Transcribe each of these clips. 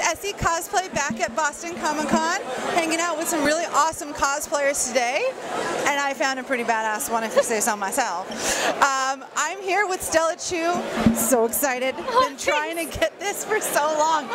Essie Cosplay back at Boston Comic Con, hanging out with some really awesome cosplayers today, and I found a pretty badass one if I say so myself. I'm here with Stella Chuu, so excited, been trying to get this for so long.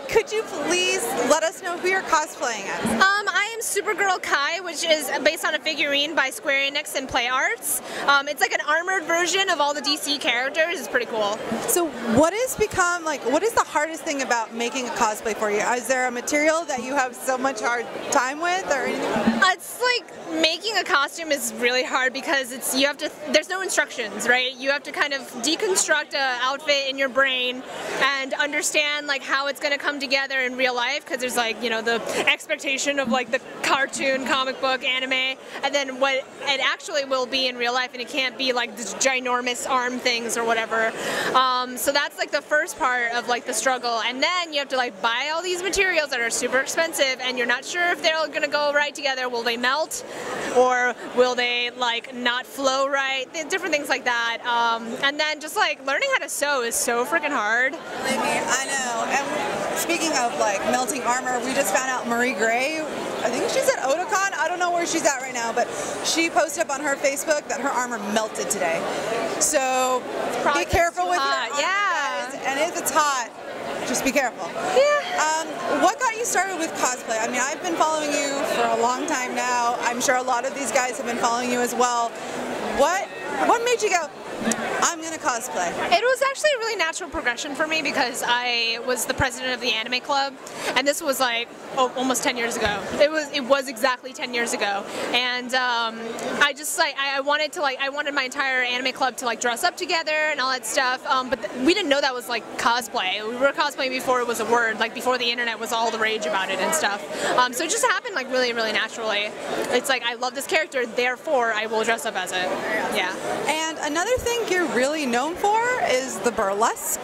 Could you please let us know who you're cosplaying as? I am Supergirl Kai, which is based on a figurine by Square Enix and Play Arts. It's like an armored version of all the DC characters. It's pretty cool. So what is the hardest thing about making a cosplay for you? Is there a material that you have so much hard time with or anything? It's like making a costume is really hard because there's no instructions, right? You have to kind of deconstruct an outfit in your brain and understand like how it's going to come together in real life, because there's like, you know, the expectation of like the cartoon, comic book, anime, and then what it actually will be in real life, and it can't be like this ginormous arm things or whatever. So that's like the first part of like the struggle, and then you have to like buy all these materials that are super expensive, and you're not sure if they're gonna go right together. Will they melt, or will they like not flow right? Different things like that. And then just like learning how to sew is so freaking hard. Believe me, I know. And speaking of like melting armor, we just found out Marie Gray, I think she's at Otakon. I don't know where she's at right now, but she posted up on her Facebook that her armor melted today. So be careful with your armor, guys. And if it's hot, just be careful. Yeah. What got you started with cosplay? I mean, I've been following you for a long time now. I'm sure a lot of these guys have been following you as well. What made you go, I'm gonna cosplay? It was actually a really natural progression for me because I was the president of the anime club, and this was like almost 10 years ago. It was exactly 10 years ago, and I just like I wanted my entire anime club to like dress up together and all that stuff. But we didn't know that was like cosplay. We were cosplaying before it was a word, like before the internet was all the rage about it and stuff. So it just happened like really, really naturally. It's like I love this character, therefore I will dress up as it. Yeah. And another thing you're really known for is the burlesque.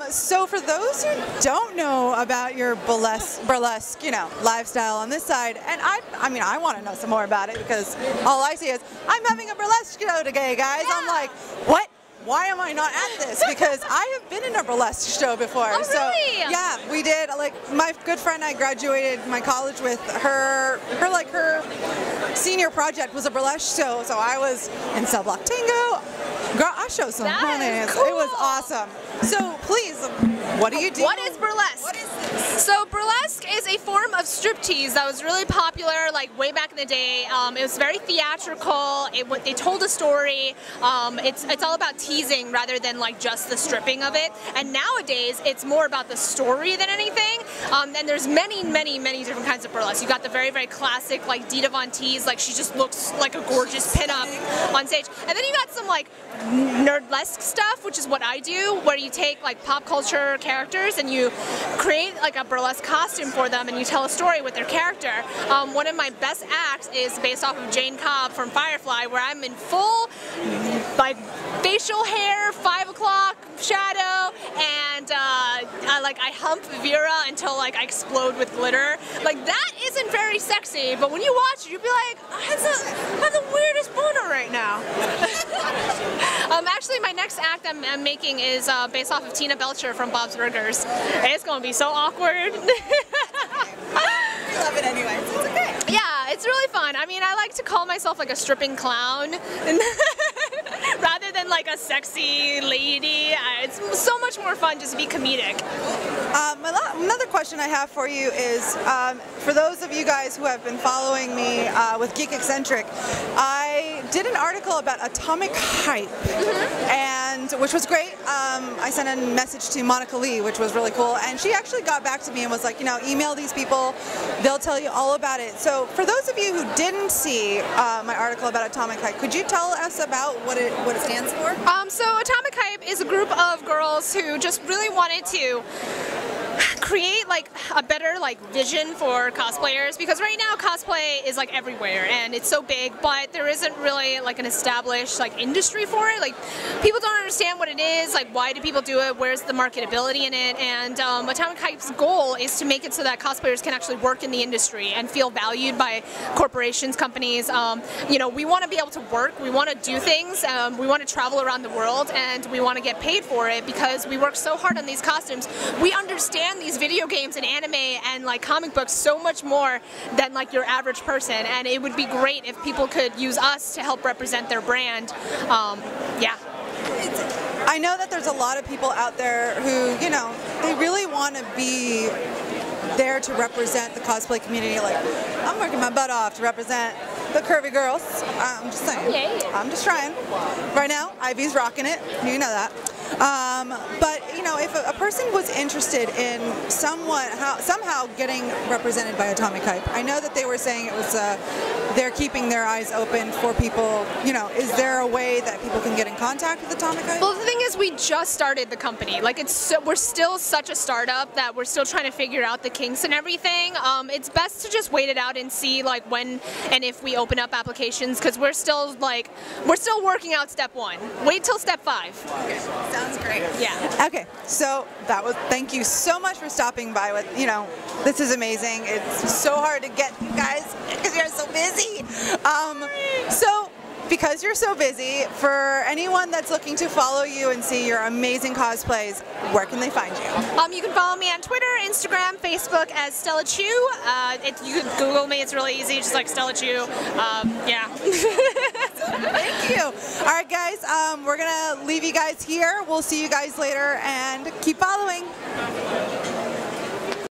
So for those who don't know about your burlesque, you know, lifestyle on this side, and I mean, I want to know some more about it because all I see is, I'm having a burlesque show today, guys. Yeah. I'm like, what? Why am I not at this? Because I have been in a burlesque show before. Oh, so really? yeah, we did. Like my good friend I graduated my college with, her senior project was a burlesque show. So I was in Cell Block Tango. Girl, I showed some honey. Cool. It was awesome. So please, what do you do? What is burlesque? What is this? So burlesque is a form of striptease that was really popular like way back in the day. It was very theatrical. They told a story. It's all about teasing rather than like just the stripping of it. And nowadays it's more about the story than anything. And there's many different kinds of burlesque. You got the very, very classic like Dita Von Teese, like she just looks like a gorgeous pinup on stage. And then you got some like nerdlesque stuff, which is what I do, where you take like pop culture characters and you create like a burlesque costume for them and you tell a story with their character. One of my best acts is based off of Jane Cobb from Firefly, where I'm in full like facial hair, 5 o'clock shadow, and I hump Vera until like I explode with glitter. Like that isn't very sexy, but when you watch it, you'll be like, I have the weirdest boner right now. Actually, my next act I'm making is based off of Tina Belcher from Bob's Burgers. It's gonna be so awkward. We love it anyway, so it's okay. Yeah, it's really fun. I mean, I like to call myself like a stripping clown rather than like a sexy lady. It's so much more fun just to be comedic. Another question I have for you is, for those of you guys who have been following me with Geek Eccentric, I did an article about atomic hype, and which was great. I sent a message to Monica Lee, which was really cool, and she actually got back to me and was like, you know, email these people, they'll tell you all about it. So for those of you who didn't see my article about atomic hype, could you tell us about what it stands for? So Atomic Hype is a group of girls who just really wanted to create like a better like vision for cosplayers, because right now cosplay is like everywhere and it's so big, but there isn't really like an established like industry for it. Like people don't understand what it is, like why do people do it, where's the marketability in it, and Atomic Hype's goal is to make it so that cosplayers can actually work in the industry and feel valued by corporations, companies. You know, we want to be able to work, we want to do things, we want to travel around the world, and we want to get paid for it because we work so hard on these costumes. We understand understand these video games and anime and like comic books so much more than like your average person, and it would be great if people could use us to help represent their brand. Yeah. I know that there's a lot of people out there who, you know, they really want to be there to represent the cosplay community. Like, I'm working my butt off to represent the curvy girls. I'm just saying. Yeah. I'm just trying. Right now, Ivy's rocking it. You know that. But you know, if a person was interested in somehow getting represented by Atomic Hype, I know that they were saying it was they're keeping their eyes open for people. You know, is there a way that people can get in contact with Atomic Hype? Well, the thing is, we just started the company. Like, we're still such a startup that we're still trying to figure out the kinks and everything. It's best to just wait it out and see like when and if we open up applications, because we're still working out step 1. Wait till step 5. Okay. Sounds great. Yeah. Okay, so thank you so much for stopping by with, you know, this is amazing. It's so hard to get you guys because you're so busy. So because you're so busy, for anyone that's looking to follow you and see your amazing cosplays, where can they find you? You can follow me on Twitter, Instagram, Facebook as Stella Chuu. You can Google me, it's really easy, just like Stella Chuu. Yeah. Thank you. All right, guys, we're going to leave you guys here. We'll see you guys later, and keep following.